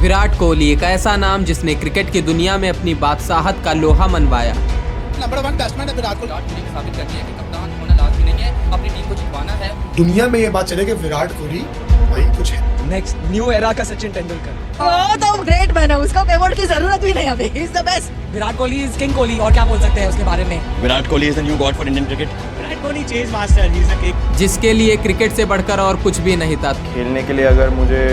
विराट कोहली एक ऐसा नाम जिसने क्रिकेट की दुनिया में अपनी बादशाहत का लोहा मनवाया। नंबर 1 बैट्समैन है विराट कोहली। विराट कोहली ने साबित कर दिया कि कप्तान होना लाजमी नहीं है, अपनी टीम को जितवाना है। दुनिया में ये बात चले कि विराट कोहली भाई कुछ है। नेक्स्ट न्यू एरा का सचिन तेंदुलकर। तो ग्रेट मैन है, उसको अवार्ड की जरूरत भी नहीं अभी। He is the best. Virat Kohli is king Kohli, और क्या बोल सकते हैं उसके बारे में। Virat Kohli is the new God for Indian cricket. Virat Kohli chase master, he is the king. जिसके लिए क्रिकेट से बढ़कर और कुछ भी नहीं था। खेलने के लिए अगर मुझे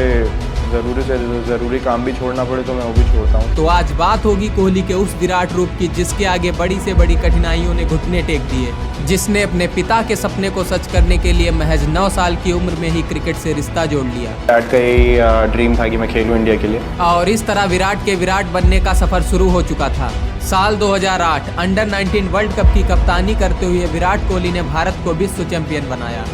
ज़रूरी काम भी छोड़ना पड़े तो मैं वो भी छोड़ता हूँ। तो आज बात होगी कोहली के उस विराट रूप की जिसके आगे बड़ी से बड़ी कठिनाइयों ने घुटने टेक दिए, जिसने अपने पिता के सपने को सच करने के लिए महज 9 साल की उम्र में ही क्रिकेट से रिश्ता जोड़ लिया। डैड का यही ड्रीम था कि मैं खेलूँ इंडिया के लिए। और इस तरह विराट के विराट बनने का सफर शुरू हो चुका था। साल 2008 अंडर 19 वर्ल्ड कप की कप्तानी करते हुए विराट कोहली ने भारत को विश्व चैंपियन बनाया।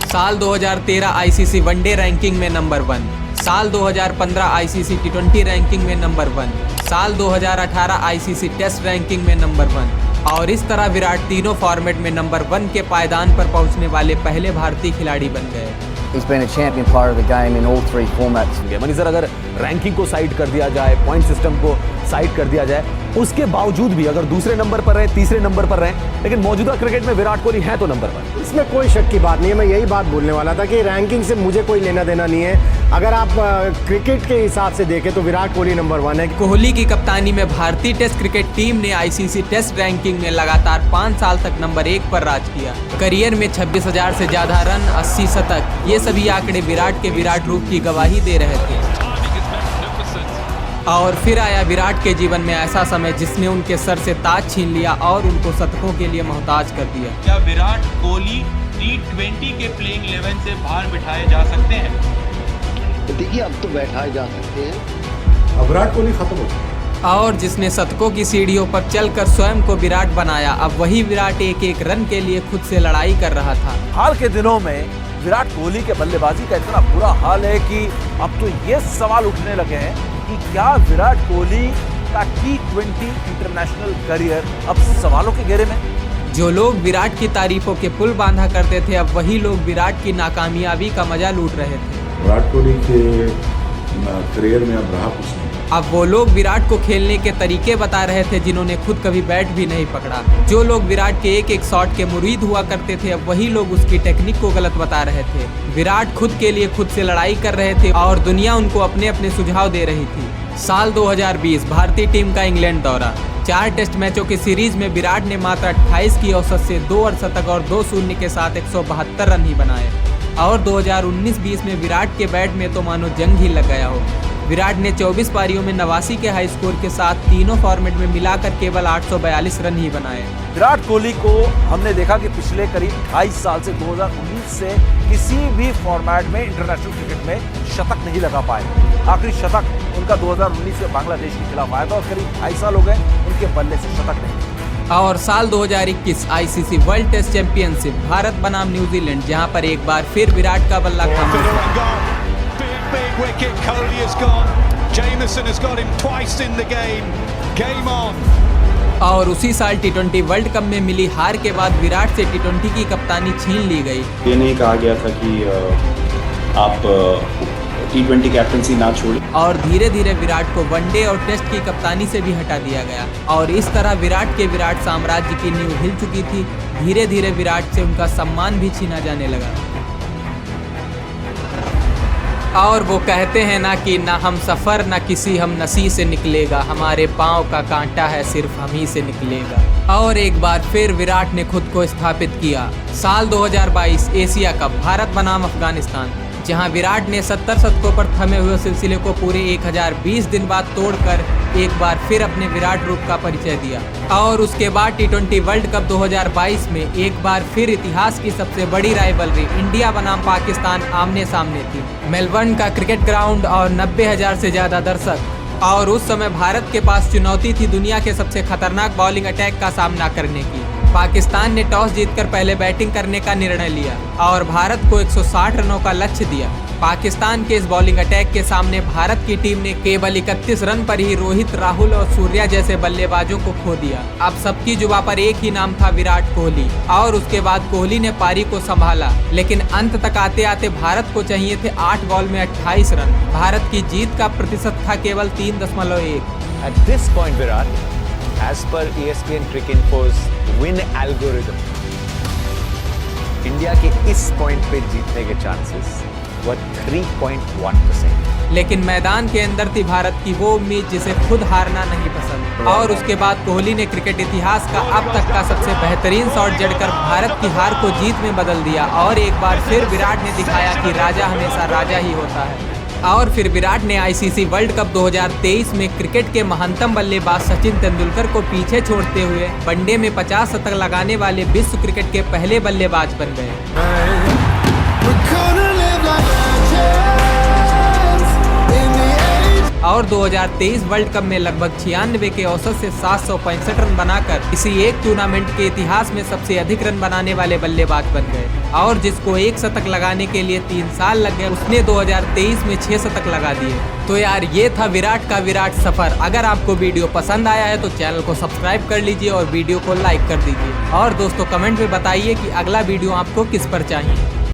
साल 2013 आईसीसी वनडे रैंकिंग में नंबर 1, साल 2015 आईसीसी टी20 रैंकिंग में नंबर 1, साल 2018 आईसीसी टेस्ट रैंकिंग में नंबर 1। और इस तरह विराट तीनों फॉर्मेट में नंबर 1 के पायदान पर पहुंचने वाले पहले भारतीय खिलाड़ी बन गए। He's been a champion player of the game in all 3 formats. मनीषर, अगर रैंकिंग को साइड कर दिया जाए, पॉइंट सिस्टम को साइड कर दिया जाए, उसके बावजूद भी अगर दूसरे नंबर पर रहे, तीसरे नंबर पर रहे, लेकिन मौजूदा क्रिकेट में विराट कोहली है तो नंबर 1। इसमें कोई शक की बात नहीं है। मैं यही बात बोलने वाला था कि रैंकिंग से मुझे कोई लेना देना नहीं है। अगर आप क्रिकेट के हिसाब से देखें तो विराट कोहली नंबर 1 है। कोहली की कप्तानी में भारतीय टेस्ट क्रिकेट टीम ने आईसीसी टेस्ट रैंकिंग में लगातार 5 साल तक नंबर 1 पर राज किया। करियर में 26,000 से ज्यादा रन, 80 शतक, ये सभी आंकड़े विराट के विराट रूप की गवाही दे रहे थे। और फिर आया विराट के जीवन में ऐसा समय जिसने उनके सर से ताज छीन लिया और उनको शतकों के लिए मोहताज कर दिया। क्या विराट कोहली T20 के प्लेइंग 11 से बाहर बिठाए जा सकते हैं? देखिए, अब तो बैठाए जा सकते हैं। अब विराट कोहली खत्म हो गया। और जिसने शतकों की सीढ़ियों पर चलकर स्वयं को विराट बनाया, अब वही विराट एक रन के लिए खुद से लड़ाई कर रहा था। हाल के दिनों में विराट कोहली के बल्लेबाजी का इतना बुरा हाल है कि अब तो ये सवाल उठने लगे हैं कि क्या विराट कोहली का T20 इंटरनेशनल करियर अब सवालों के घेरे में? जो लोग विराट की तारीफों के पुल बांधा करते थे, अब वही लोग विराट की नाकामयाबी का मजा लूट रहे थे। विराट कोहली के करियर में अब रहा कुछ नहीं। अब वो लोग विराट को खेलने के तरीके बता रहे थे जिन्होंने खुद कभी बैट भी नहीं पकड़ा। जो लोग विराट के एक शॉट के मुरीद हुआ करते थे, अब वही लोग उसकी टेक्निक को गलत बता रहे थे। विराट खुद के लिए खुद से लड़ाई कर रहे थे और दुनिया उनको अपने अपने सुझाव दे रही थी। साल 2020 भारतीय टीम का इंग्लैंड दौरा। 4 टेस्ट मैचों की सीरीज में विराट ने मात्र 28 की औसत से 2 अर्धशतक और 2 शून्य के साथ 172 रन ही बनाए। और 2019-20 में विराट के बैट में तो मानो जंग ही लग गया हो। विराट ने 24 पारियों में 89 के हाई स्कोर के साथ तीनों फॉर्मेट में मिलाकर केवल 842 रन ही बनाए। विराट कोहली को हमने देखा कि पिछले करीब 28 साल से 2019 से किसी भी फॉर्मेट में इंटरनेशनल क्रिकेट में शतक नहीं लगा पाए। आखिरी शतक उनका 2019 से बांग्लादेश के खिलाफ आया था और करीब 2.5 साल हो गए उनके बल्ले से शतक नहीं। और साल 2021 ICC World Test Championship, Bharat बनाम न्यूजीलैंड, जहां पर एक बार फिर विराट का बल्ला खामोश। Big wicket, Kohli has gone. Jameson has got him twice in the game. Game on. और उसी साल T20 वर्ल्ड कप में मिली हार के बाद विराट से T20 की कप्तानी छीन ली गई। ये नहीं कहा गया था कि आप T20 कैप्टनसी ना छोड़ें। और धीरे धीरे विराट को वनडे और टेस्ट की कप्तानी से भी हटा दिया गया। और इस तरह विराट के विराट साम्राज्य की नींव हिल चुकी थी। धीरे धीरे विराट से उनका सम्मान भी छीना जाने लगा। और वो कहते हैं ना कि ना हम सफ़र ना किसी हम नसी से निकलेगा, हमारे पाँव का कांटा है सिर्फ हम ही से निकलेगा। और एक बार फिर विराट ने खुद को स्थापित किया। साल 2022 एशिया कप, भारत बनाम अफगानिस्तान, जहां विराट ने 70 शतकों पर थमे हुए सिलसिले को पूरे 1020 दिन बाद तोड़कर एक बार फिर अपने विराट रूप का परिचय दिया। और उसके बाद T20 वर्ल्ड कप 2022 में एक बार फिर इतिहास की सबसे बड़ी राइवलरी इंडिया बनाम पाकिस्तान आमने सामने थी। मेलबर्न का क्रिकेट ग्राउंड और 90,000 से ज़्यादा दर्शक। और उस समय भारत के पास चुनौती थी दुनिया के सबसे खतरनाक बॉलिंग अटैक का सामना करने की। पाकिस्तान ने टॉस जीतकर पहले बैटिंग करने का निर्णय लिया और भारत को 160 रनों का लक्ष्य दिया। पाकिस्तान के इस बॉलिंग अटैक के सामने भारत की टीम ने केवल 31 रन पर ही रोहित, राहुल और सूर्या जैसे बल्लेबाजों को खो दिया। अब सबकी जुबान पर एक ही नाम था, विराट कोहली। और उसके बाद कोहली ने पारी को संभाला, लेकिन अंत तक आते आते भारत को चाहिए थे 8 बॉल में 28 रन। भारत की जीत का प्रतिशत था केवल 3.1। At this point, Virat, as per ESPN Cricinfo's win algorithm, India के इस पॉइंट पे जीतने के चांसेस were 3.1%। लेकिन मैदान के अंदर थी भारत की वो उम्मीद जिसे खुद हारना नहीं पसंद। और उसके बाद कोहली ने क्रिकेट इतिहास का अब तक का सबसे बेहतरीन शॉट जड़कर भारत की हार को जीत में बदल दिया। और एक बार फिर विराट ने दिखाया कि राजा हमेशा राजा ही होता है। और फिर विराट ने आईसीसी वर्ल्ड कप 2023 में क्रिकेट के महानतम बल्लेबाज सचिन तेंदुलकर को पीछे छोड़ते हुए वनडे में 50 शतक लगाने वाले विश्व क्रिकेट के पहले बल्लेबाज बन गए। और 2023 वर्ल्ड कप में लगभग 96 के औसत से 765 रन बनाकर इसी एक टूर्नामेंट के इतिहास में सबसे अधिक रन बनाने वाले बल्लेबाज बन गए। और जिसको एक शतक लगाने के लिए 3 साल लग गए, उसने 2023 में 6 शतक लगा दिए। तो यार ये था विराट का विराट सफर। अगर आपको वीडियो पसंद आया है तो चैनल को सब्सक्राइब कर लीजिए और वीडियो को लाइक कर दीजिए। और दोस्तों कमेंट में बताइए कि अगला वीडियो आपको किस पर चाहिए।